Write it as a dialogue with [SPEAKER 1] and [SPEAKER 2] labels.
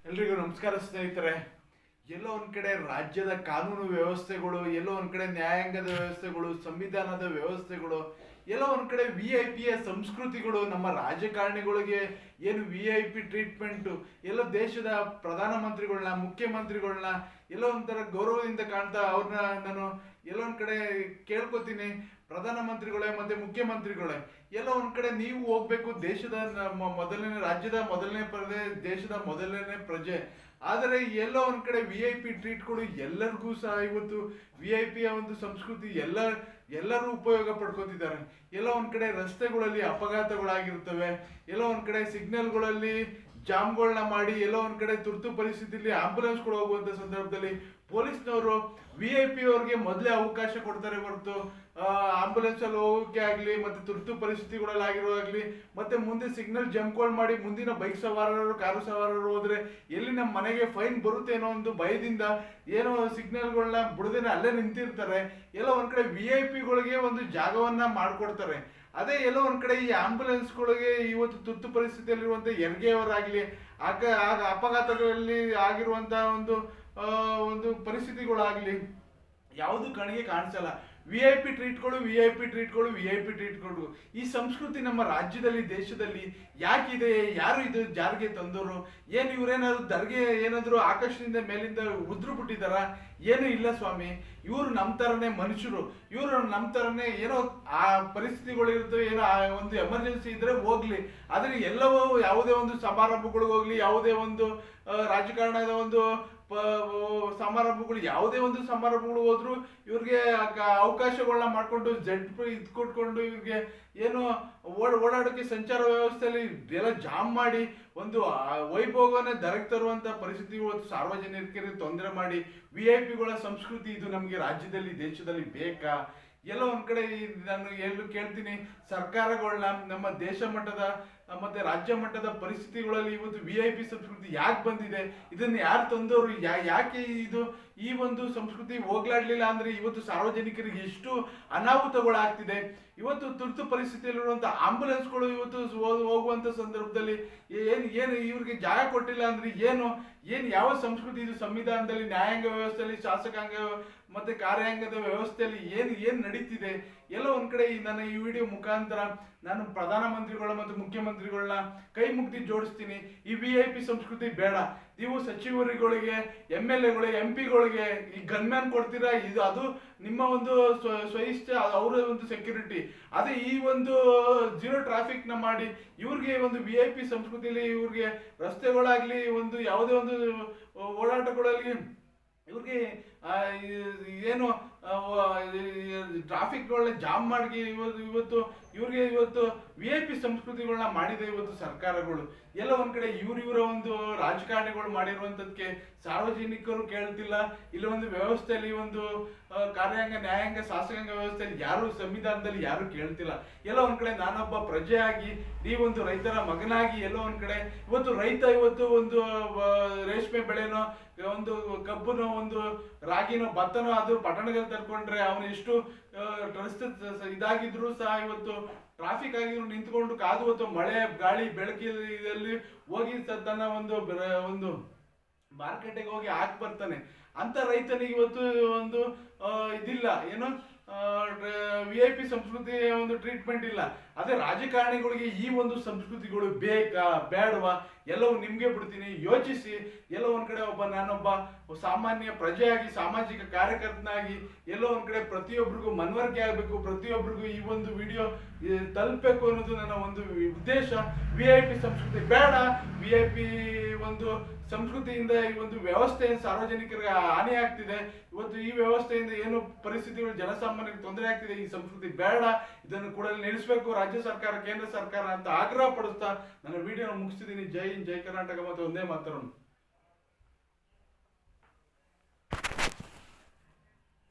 [SPEAKER 1] ಎಲ್ರಿಗೂ ನಮಸ್ಕಾರ ಸ್ನೇಹಿತರೆ. ಎಲ್ಲೋ ಒಂದ್ ಕಡೆ ರಾಜ್ಯದ ಕಾನೂನು ವ್ಯವಸ್ಥೆಗಳು, ಎಲ್ಲೋ ಒಂದ್ ಕಡೆ ನ್ಯಾಯಾಂಗದ ವ್ಯವಸ್ಥೆಗಳು, ಸಂವಿಧಾನದ ವ್ಯವಸ್ಥೆಗಳು, ಎಲ್ಲೋ ಒಂದ್ ಕಡೆ VIP ಸಂಸ್ಕೃತಿಗಳು, ನಮ್ಮ ರಾಜಕಾರಣಿಗಳಿಗೆ ಏನು VIP ಟ್ರೀಟ್ಮೆಂಟು, ಎಲ್ಲೋ ದೇಶದ ಪ್ರಧಾನಮಂತ್ರಿಗಳನ್ನ, ಮುಖ್ಯಮಂತ್ರಿಗಳನ್ನ ಎಲ್ಲೋ ಒಂಥರ ಗೌರವದಿಂದ ಕಾಣ್ತಾ ಅವ್ರನ್ನ ನಾನು ಎಲ್ಲೋ ಒಂದ್ ಕಡೆ ಕೇಳ್ಕೊತೀನಿ, ಪ್ರಧಾನಮಂತ್ರಿಗಳೇ ಮತ್ತೆ ಮುಖ್ಯಮಂತ್ರಿಗಳೇ ಎಲ್ಲೋ ಒಂದ್ ಕಡೆ ನೀವು ಹೋಗ್ಬೇಕು, ದೇಶದ ಮೊದಲನೇ ರಾಜ್ಯದ ಮೊದಲನೇ ಪ್ರಜೆ, ದೇಶದ ಮೊದಲನೇ ಪ್ರಜೆ. ಆದರೆ ಎಲ್ಲೋ ಒಂದ್ ಕಡೆ VIP ಟ್ರೀಟ್ಗಳು ಎಲ್ಲರಿಗೂ ಸಹ ಇವತ್ತು VIP ಒಂದು ಸಂಸ್ಕೃತಿ ಎಲ್ಲರೂ ಉಪಯೋಗ ಪಡ್ಕೊತಿದ್ದಾರೆ. ಎಲ್ಲೋ ಒಂದ್ ಕಡೆ ರಸ್ತೆಗಳಲ್ಲಿ ಅಪಘಾತಗಳಾಗಿರ್ತವೆ, ಎಲ್ಲೋ ಒಂದ್ ಕಡೆ ಸಿಗ್ನಲ್ಗಳಲ್ಲಿ ಜಾಮ್ಗಳನ್ನ ಮಾಡಿ, ಎಲ್ಲೋ ಒಂದ್ ಕಡೆ ತುರ್ತು ಪರಿಸ್ಥಿತಿಯಲ್ಲಿ ಆಂಬುಲೆನ್ಸ್ಗಳು ಹೋಗುವಂತ ಸಂದರ್ಭದಲ್ಲಿ ಪೊಲೀಸ್ನವರು VIP ಅವ್ರಿಗೆ ಮೊದಲೇ ಅವಕಾಶ ಕೊಡ್ತಾರೆ ಹೊರತು ಆಂಬುಲೆನ್ಸ್ ಅಲ್ಲಿ ಹೋಗೋಕೆ ಆಗ್ಲಿ, ಮತ್ತೆ ತುರ್ತು ಪರಿಸ್ಥಿತಿಗಳಲ್ಲಿ ಆಗಿರೋಗ್ಲಿ, ಮತ್ತೆ ಮುಂದೆ ಸಿಗ್ನಲ್ ಜಂಪ್ಗಳು ಮಾಡಿ ಮುಂದಿನ ಬೈಕ್ ಸವಾರರು, ಕಾರು ಸವಾರರು ಹೋದ್ರೆ ಎಲ್ಲಿ ನಮ್ಮ ಮನೆಗೆ ಫೈನ್ ಬರುತ್ತೆ ಅನ್ನೋ ಒಂದು ಭಯದಿಂದ ಏನೋ ಸಿಗ್ನಲ್ಗಳನ್ನ ಬಿಡದೇನೆ ಅಲ್ಲೇ ನಿಂತಿರ್ತಾರೆ. ಎಲ್ಲೋ ಒಂದ್ ಕಡೆ VIP ಒಂದು ಜಾಗವನ್ನ ಮಾಡ್ಕೊಡ್ತಾರೆ. ಅದೇ ಎಲ್ಲೋ ಒಂದ್ ಕಡೆ ಈ ಆಂಬುಲೆನ್ಸ್ಗಳಿಗೆ ಇವತ್ತು ತುರ್ತು ಪರಿಸ್ಥಿತಿಯಲ್ಲಿರುವಂತ ಹೆರಿಗೆಯವರಾಗ್ಲಿ, ಅಪಘಾತಗಳಲ್ಲಿ ಆಗಿರುವಂತಹ ಒಂದು ಪರಿಸ್ಥಿತಿಗಳಾಗ್ಲಿ ಯಾವುದು ಕಣ್ಣಿಗೆ ಕಾಣಿಸಲ್ಲ. VIP ಟ್ರೀಟ್ಗಳು. ಈ ಸಂಸ್ಕೃತಿ ನಮ್ಮ ರಾಜ್ಯದಲ್ಲಿ, ದೇಶದಲ್ಲಿ ಯಾಕಿದೆ? ಯಾರು ಇದು ಜಾರಿಗೆ ತಂದವರು? ಏನು ಇವರೇನಾದ್ರು ದರ್ಗೆ ಏನಾದ್ರು ಆಕಾಶದಿಂದ ಮೇಲಿಂದ ಉದ್ರು ಬಿಟ್ಟಿದಾರ? ಏನು ಇಲ್ಲ ಸ್ವಾಮಿ. ಇವರು ನಮ್ಮ ತರನೇ ಮನುಷ್ಯರು, ಇವರು ನಮ್ಮ ತರನೇ ಏನೋ ಆ ಪರಿಸ್ಥಿತಿಗಳು ಇರ್ತವೆ, ಏನೋ ಒಂದು ಎಮರ್ಜೆನ್ಸಿ ಇದ್ರೆ ಹೋಗ್ಲಿ. ಆದ್ರೆ ಎಲ್ಲವೂ ಯಾವುದೇ ಒಂದು ಸಮಾರಂಭಗಳಿಗೆ ಹೋಗ್ಲಿ, ಯಾವುದೇ ಒಂದು ರಾಜಕಾರಣದ ಒಂದು ಸಮಾರಂಭಗಳು, ಯಾವುದೇ ಒಂದು ಸಮಾರಂಭಗಳು ಹೋದ್ರು ಇವ್ರಿಗೆ ಅವಕಾಶಗಳನ್ನ ಮಾಡ್ಕೊಂಡು ಕೊಟ್ಕೊಂಡು ಇವ್ರಿಗೆ ಏನು ಓಡಾಡೋಕೆ ಸಂಚಾರ ವ್ಯವಸ್ಥೆಯಲ್ಲಿ ಎಲ್ಲ ಜಾಮ್ ಮಾಡಿ ಒಂದು ವೈಭೋಗವನ್ನೇ ದರಕ್ಕೆ ತರುವಂತ ಪರಿಸ್ಥಿತಿ ಇವತ್ತು ಸಾರ್ವಜನಿಕರಿಗೆ ತೊಂದರೆ ಮಾಡಿ VIP ಸಂಸ್ಕೃತಿ ಇದು ನಮಗೆ ರಾಜ್ಯದಲ್ಲಿ, ದೇಶದಲ್ಲಿ ಬೇಕಾ? ಎಲ್ಲೋ ಒಂದ್ ಕಡೆ ನಾನು ಕೇಳ್ತೀನಿ, ಸರ್ಕಾರಗಳನ್ನ, ನಮ್ಮ ದೇಶ ಮಟ್ಟದ ಮತ್ತೆ ರಾಜ್ಯ ಮಟ್ಟದ ಪರಿಸ್ಥಿತಿಗಳಲ್ಲಿ ಇವತ್ತು VIP ಸಂಸ್ಕೃತಿ ಯಾಕೆ ಬಂದಿದೆ? ಇದನ್ನ ಯಾರು ತಂದವರು? ಯಾಕೆ ಈ ಒಂದು ಸಂಸ್ಕೃತಿ ಹೋಗ್ಲಾಡ್ಲಿಲ್ಲ ಅಂದ್ರೆ ಇವತ್ತು ಸಾರ್ವಜನಿಕರಿಗೆ ಎಷ್ಟು ಅನಾಹುತಗಳಾಗ್ತಿದೆ? ಇವತ್ತು ತುರ್ತು ಪರಿಸ್ಥಿತಿಯಲ್ಲಿರುವಂತ ಆಂಬುಲೆನ್ಸ್ಗಳು ಇವತ್ತು ಹೋಗುವಂತ ಸಂದರ್ಭದಲ್ಲಿ ಏನು ಇವ್ರಿಗೆ ಜಾಗ ಕೊಟ್ಟಿಲ್ಲ ಅಂದ್ರೆ ಏನು ಯಾವ ಸಂಸ್ಕೃತಿ ಇದು? ಸಂವಿಧಾನದಲ್ಲಿ, ನ್ಯಾಯಾಂಗ ವ್ಯವಸ್ಥೆಯಲ್ಲಿ, ಶಾಸಕಾಂಗ ಮತ್ತೆ ಕಾರ್ಯಾಂಗದ ವ್ಯವಸ್ಥೆಯಲ್ಲಿ ಏನ್ ನಡೀತಿದೆ? ಎಲ್ಲೋ ಒಂದ್ ಕಡೆ ನನ್ನ ಈ ವಿಡಿಯೋ ಮುಖಾಂತರ ನಾನು ಪ್ರಧಾನಮಂತ್ರಿಗಳ ಮತ್ತು ಮುಖ್ಯಮಂತ್ರಿಗಳನ್ನ ಕೈ ಮುಗ್ದಿ ಜೋಡಿಸ್ತೀನಿ. ಈ VIP ಸಂಸ್ಕೃತಿ ಬೇಡ. ನೀವು ಸಚಿವರುಗಳಿಗೆ, MLAಗಳಿಗೆ, MP ಗಳಿಗೆ ಈ ಗನ್ಮ್ಯಾನ್ ಕೊಡ್ತೀರಾ, ಅದು ನಿಮ್ಮ ಒಂದು ಸ್ವಇಚ್ಛೆ, ಅವರ ಒಂದು ಸೆಕ್ಯೂರಿಟಿ. ಅದೇ ಈ ಒಂದು ಜೀರೋ ಟ್ರಾಫಿಕ್ ನ ಮಾಡಿ ಇವ್ರಿಗೆ ಒಂದು VIP ಸಂಸ್ಕೃತಿಯಲ್ಲಿ ಇವ್ರಿಗೆ ರಸ್ತೆಗಳಾಗ್ಲಿ, ಒಂದು ಯಾವುದೇ ಒಂದು ಓಡಾಟಗಳಲ್ಲಿ ಇವ್ರಿಗೆ ಏನು ಟ್ರಾಫಿಕ್ಗಳನ್ನ ಜಾಮ್ ಮಾಡಿ ಇವತ್ತು VIP ಸಂಸ್ಕೃತಿಗಳನ್ನ ಮಾಡಿದೆ ಇವತ್ತು ಸರ್ಕಾರಗಳು. ಎಲ್ಲ ಒಂದ್ ಕಡೆ ಇವರ ಒಂದು ರಾಜಕಾರಣಿಗಳು ಮಾಡಿರುವಂತದಕ್ಕೆ ಸಾರ್ವಜನಿಕರು ಕೇಳ್ತಿಲ್ಲ. ಇಲ್ಲ ಒಂದು ವ್ಯವಸ್ಥೆಯಲ್ಲಿ, ಒಂದು ಕಾರ್ಯಾಂಗ, ನ್ಯಾಯಾಂಗ, ಶಾಸಕಾಂಗ ವ್ಯವಸ್ಥೆಯಲ್ಲಿ ಯಾರು, ಸಂವಿಧಾನದಲ್ಲಿ ಯಾರು ಕೇಳ್ತಿಲ್ಲ. ಎಲ್ಲೋ ಒಂದ್ ಕಡೆ ನಾನೊಬ್ಬ ಪ್ರಜೆಯಾಗಿ, ನೀವೊಂದು ರೈತರ ಮಗನಾಗಿ, ಎಲ್ಲೋ ಒಂದ್ ಕಡೆ ಇವತ್ತು ರೈತ ಒಂದು ರೇಷ್ಮೆ ಬೆಳೆನೋ, ಒಂದು ಕಬ್ಬುನೋ, ಒಂದು ರಾಗಿನೋ, ಭತ್ತನೋ ಅದು ಪಟ್ಟಣದಲ್ಲಿ ತರ್ಕೊಂಡ್ರೆ ಅವನು ಎಷ್ಟು ಇದಾಗಿದ್ರು ಸಹ ಇವತ್ತು ಟ್ರಾಫಿಕ್ ಆಗಿದ್ರು ನಿಂತ್ಕೊಂಡು ಕಾದು ಹೊತ್ತು ಮಳೆ ಗಾಳಿ ಬೆಳಕಿದಲ್ಲಿ ಹೋಗಿ ತನ್ನ ಒಂದು ಮಾರ್ಕೆಟಿಗೆ ಹೋಗಿ ಹಾಕಿ ಬರ್ತಾನೆ. ಅಂತ ರೈತನಿಗೆ ಇವತ್ತು ಒಂದು ಇದಿಲ್ಲ, ಏನು VIP ಸಂಸ್ಕೃತಿ ಒಂದು ಟ್ರೀಟ್ಮೆಂಟ್ ಇಲ್ಲ. ಅದೇ ರಾಜಕಾರಣಿಗಳಿಗೆ ಈ ಒಂದು ಸಂಸ್ಕೃತಿಗಳು ಬೇಕಾ ಬೇಡವಾ? ಎಲ್ಲವೂ ನಿಮ್ಗೆ ಬಿಡ್ತೀನಿ, ಯೋಚಿಸಿ. ಎಲ್ಲೋ ಒಂದ್ ಕಡೆ ನಾನೊಬ್ಬ ಸಾಮಾನ್ಯ ಪ್ರಜೆಯಾಗಿ, ಸಾಮಾಜಿಕ ಕಾರ್ಯಕರ್ತನಾಗಿ ಎಲ್ಲೋ ಒಂದ್ ಕಡೆ ಪ್ರತಿಯೊಬ್ಬರಿಗೂ ಮನವರಿಕೆ ಆಗಬೇಕು, ಪ್ರತಿಯೊಬ್ಬರಿಗೂ ಈ ಒಂದು ವಿಡಿಯೋ ತಲುಪಬೇಕು ಅನ್ನೋದು ನನ್ನ ಒಂದು ಉದ್ದೇಶ. VIP ಸಂಸ್ಕೃತಿ ಬೇಡ. VIP ಒಂದು ಸಂಸ್ಕೃತಿಯಿಂದ ಈ ಒಂದು ವ್ಯವಸ್ಥೆ ಸಾರ್ವಜನಿಕರಿಗೆ ಹಾನಿ ಆಗ್ತಿದೆ. ಇವತ್ತು ಈ ವ್ಯವಸ್ಥೆಯಿಂದ ಏನು ಪರಿಸ್ಥಿತಿಗಳು ಜನಸಾಮಾನ್ಯರಿಗೆ ತೊಂದರೆ ಆಗ್ತಿದೆ. ಈ ಸಂಸ್ಕೃತಿ ಬೇಡ. ಇದನ್ನು ಕೂಡ ನಿಲ್ಲಿಸಬೇಕು ರಾಜ್ಯ ಸರ್ಕಾರ, ಕೇಂದ್ರ ಸರ್ಕಾರ ಅಂತ ಆಗ್ರಹ ಪಡಿಸ್ತಾ ನನ್ನ ವಿಡಿಯೋ ಮುಗಿಸ್ತಿದ್ದೀನಿ. ಜೈ ಹಿಂದ್, ಜೈ ಕರ್ನಾಟಕ, ಮತ್ತು ಒಂದೇ ಮಾತರಂ.